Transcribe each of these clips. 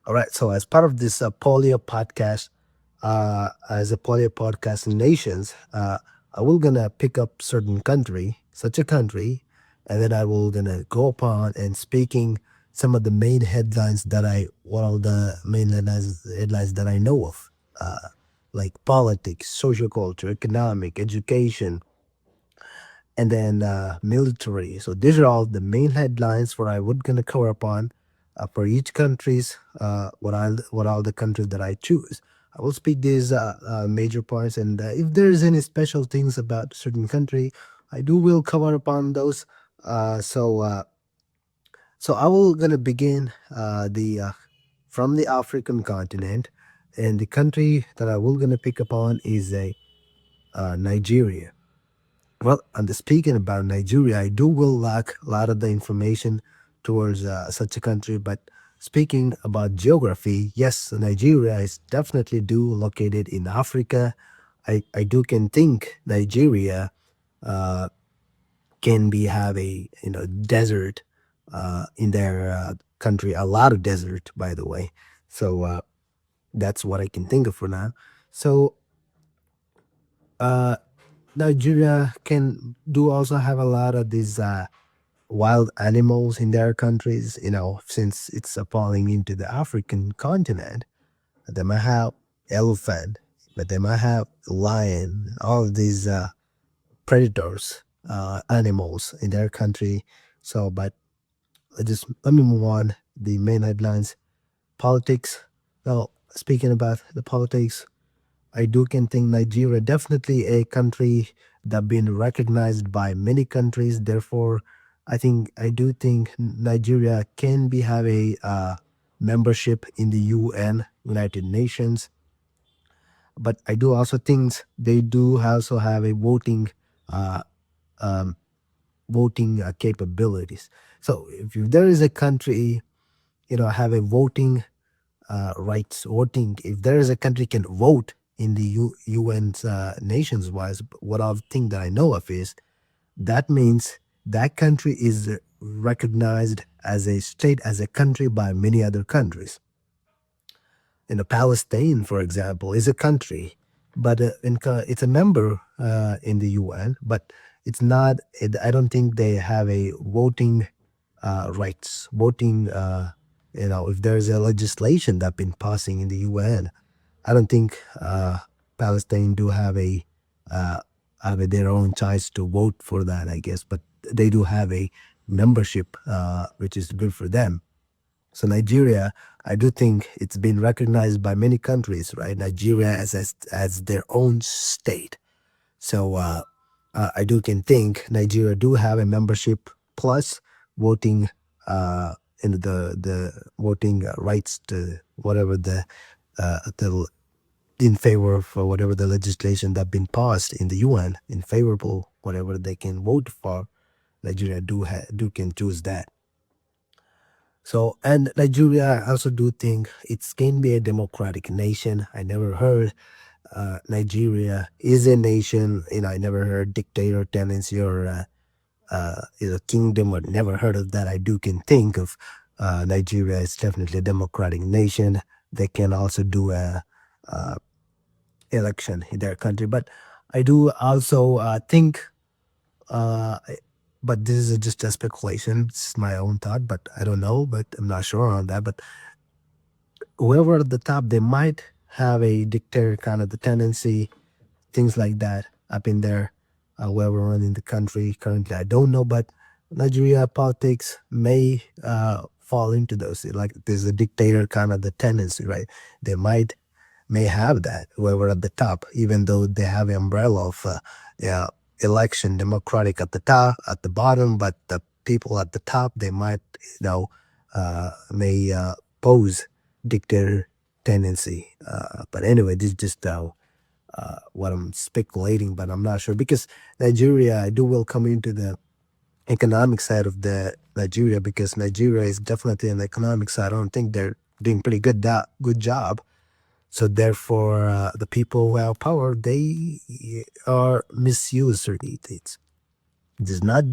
All right. So, as part of this polio podcast, as a polio podcast in nations, I will gonna pick up certain country, such a country, and then I will gonna go upon and speaking some of the main headlines that one of the main headlines that I know of, like politics, social culture, economic, education, and then military. So these are all the main headlines where I would gonna cover upon for each countries. What all the countries that I choose. I will speak these major points, and if there is any special things about certain country, I do will cover upon those. Uh, so uh, so I will gonna begin the from the African continent, and the country that I will gonna pick upon is a Nigeria. Well, and speaking about Nigeria, I do will lack a lot of the information towards such a country. But speaking about geography, yes, Nigeria is definitely do located in Africa. I do can think Nigeria uh, can be have a desert in their country, a lot of desert, by the way. So that's what I can think of for now. So uh, Nigeria can do also have a lot of these wild animals in their countries. Since it's falling into the African continent, they might have elephant, but they might have lion, all of these predators, animals in their country. So, but let me move on. The main headlines: politics. Well, speaking about the politics, I do can think Nigeria definitely a country that been recognized by many countries. Therefore, I do think Nigeria can be have a membership in the UN, United Nations. But I do also think they do also have a uh, um, voting capabilities. So if there is a country, have a voting rights, voting. If there is a country can vote in the UN's nations wise, what I think that I know of is that means that country is recognized as a state, as a country by many other countries. Palestine, for example, is a country, but it's a member in the UN, but it's not. I don't think they have a voting rights. Voting, if there's a legislation that been passing in the UN, I don't think Palestine do uh, have their own choice to vote for that. I guess, but they do have a membership, which is good for them. So Nigeria, I do think it's been recognized by many countries, right? Nigeria as their own state. So I do can think Nigeria do have a membership plus voting in the voting rights to whatever the in favor of whatever the legislation that been passed in the UN in favorable whatever they can vote for. Nigeria do can choose that. So, and Nigeria, I also do think it can be a democratic nation. I never heard Nigeria is a nation. I never heard dictator tendency or is a kingdom. Or never heard of that. I do can think of Nigeria is definitely a democratic nation. They can also do a election in their country. But I do also think uh, but this is just a speculation. It's my own thought, but I don't know. But I'm not sure on that. But whoever at the top, they might have a dictator kind of the tendency, things like that up in there. Whoever running the country currently, I don't know. But Nigeria politics may fall into those. Like there's a dictator kind of the tendency, right? They may have that whoever at the top, even though they have an umbrella of yeah, election democratic at the top, at the bottom, but the people at the top they might may pose dictator tendency. But anyway, this is just what I'm speculating, but I'm not sure because Nigeria, I do will come into the economic side of the Nigeria because Nigeria is definitely an economic side. I don't think they're doing pretty good job. So therefore, the people who have power, they are misuse certain things. It is not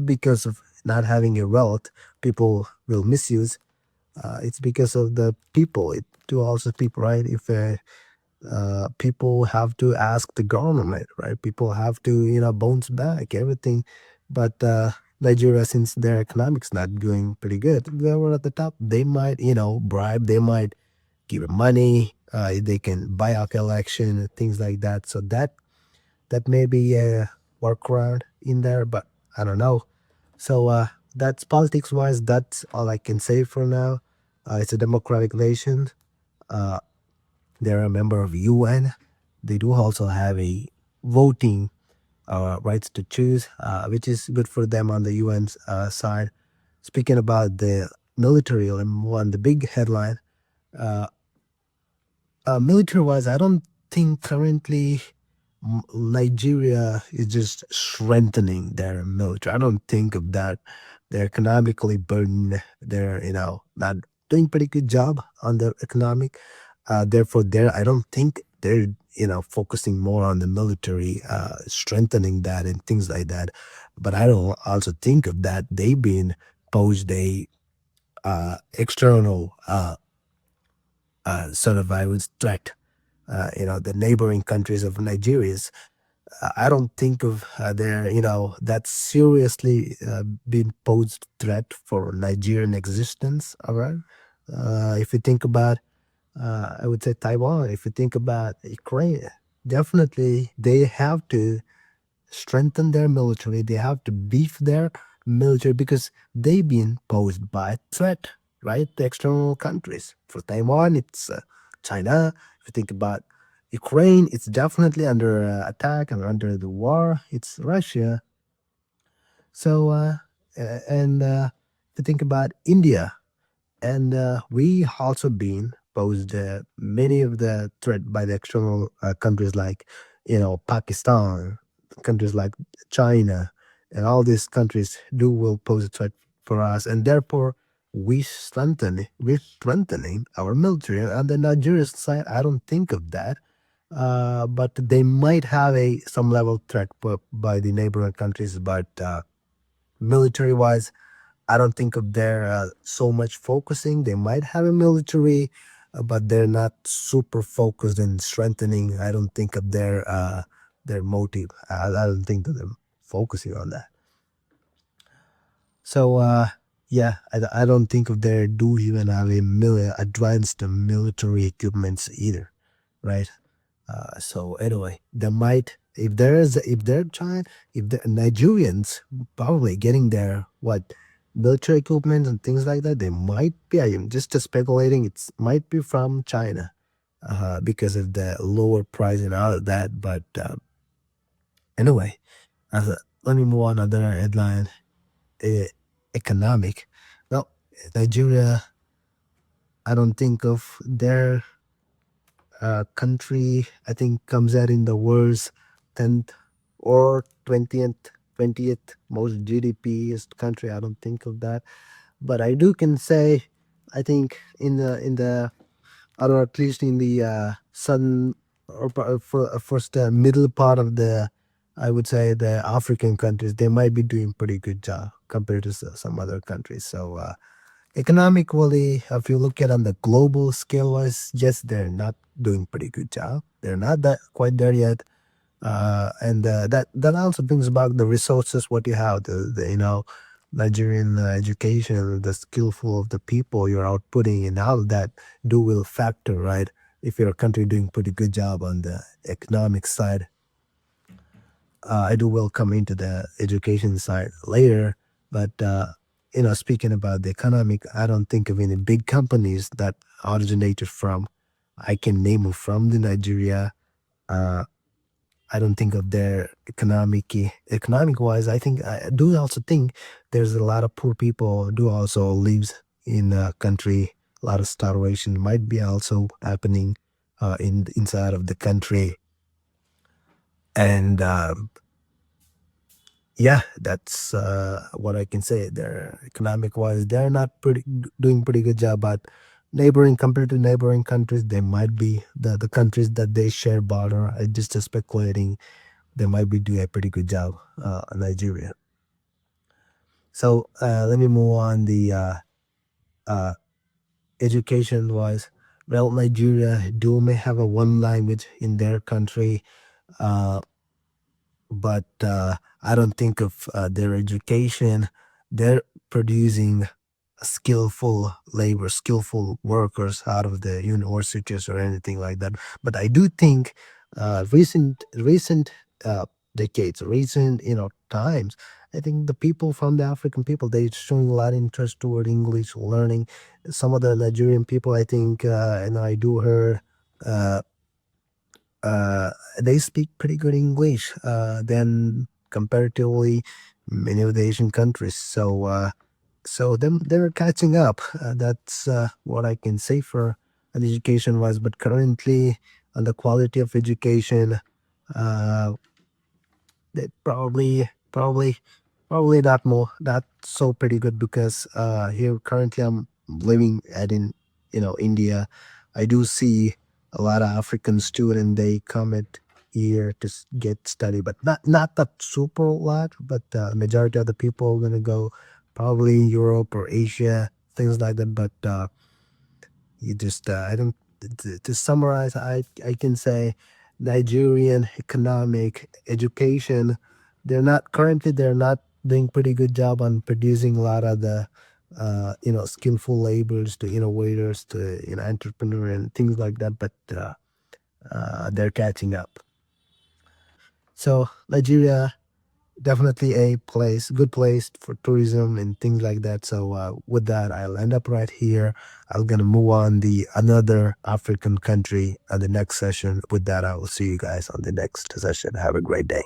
because of not having a wealth, people will misuse. It's because of the people. It do also people, right? If people have to ask the government, right? People have to, bounce back everything. But Nigeria, since their economics not doing pretty good, they were at the top. They might, bribe. They might give money. They can buy out election, things like that. So that may be a workaround in there, but I don't know. So that's politics wise. That's all I can say for now. It's a democratic nation. Uh, they're a member of UN. They do also have a voting rights to choose, which is good for them on the UN's side. Speaking about the military, one the big headline. Uh, Military wise, I don't think currently Nigeria is just strengthening their military. I don't think of that. They're economically burdened. They're, not doing pretty good job on the economic. Therefore, I don't think they're, focusing more on the military, strengthening that and things like that. But I don't also think of that. They've been posed a external sort of, I would threat. The neighboring countries of Nigeria's. I don't think of their, that seriously been posed threat for Nigerian existence. All right. If you think about, I would say Taiwan. If you think about Ukraine, definitely they have to strengthen their military. They have to beef their military because they've been posed by threat, right? The external countries. For Taiwan, it's China. If you think about Ukraine, it's definitely under attack and under the war. It's Russia. So, and if you think about India, and we also been posed many of the threat by the external countries like, Pakistan, countries like China, and all these countries do will pose a threat for us, and therefore we're strengthening our military. On the Nigerian side, I don't think of that, but they might have a some level threat by the neighboring countries, but military wise. I don't think of their so much focusing. They might have a military, but they're not super focused in strengthening. I don't think of their motive. I don't think that they're focusing on that. So yeah, I don't think of their do even have a advanced military equipments either, right? So anyway, they might if they're trying if the Nigerians probably getting their what military equipment and things like that, they might be. I am just speculating. It's might be from China, because of the lower price and all of that. But anyway, let me move on another headline. Uh, Economic. Well, Nigeria. I don't think of their country. I think comes out in the world's 10th or 20th most GDP country. I don't think of that, but I do can say I think in the or at least in the southern or for first middle part of the, I would say, the African countries, they might be doing pretty good job compared to some other countries. So economically, if you look at on the global scale wise, yes, they're not doing pretty good job. They're not that quite there yet. And that also brings back the resources what you have, the Nigerian education, the skillful of the people you're outputting, and all that do will factor, right? If your country doing pretty good job on the economic side, I do will come into the education side later. But speaking about the economic, I don't think of any big companies that originated from. I can name them from the Nigeria. Uh, I don't think of their economic wise. I do also think there's a lot of poor people do also lives in the country. A lot of starvation might be also happening in inside of the country, and yeah, that's what I can say. They're economic wise, they're not doing pretty good job. But neighboring compared to neighboring countries, they might be the countries that they share border. I just speculating they might be doing a pretty good job, Nigeria. So let me move on the education wise, well, Nigeria do may have a one language in their country, uh, but I don't think of their education. They're producing skillful labor, skillful workers out of the universities or anything like that. But I do think recent decades, recent times, I think the people from the African people they showing a lot of interest toward English learning. Some of the Nigerian people, I think, and I do hear. Uh, uh, they speak pretty good English than comparatively many of the Asian countries. So they're catching up. That's what I can say for education wise. But currently, on the quality of education, uh, they probably not so pretty good because here currently I'm living at in India. I do see a lot of African students. They come at here to get study, but not that super lot. But majority of the people are gonna go probably Europe or Asia, things like that. But you just I don't to summarize, I can say Nigerian economic education, they're not doing pretty good job on producing a lot of the skillful laborers to innovators to entrepreneur and things like that, but they're catching up. So Nigeria definitely a good place for tourism and things like that. So with that, I'll end up right here. I'm gonna move on the another African country on the next session. With that, I will see you guys on the next session. Have a great day.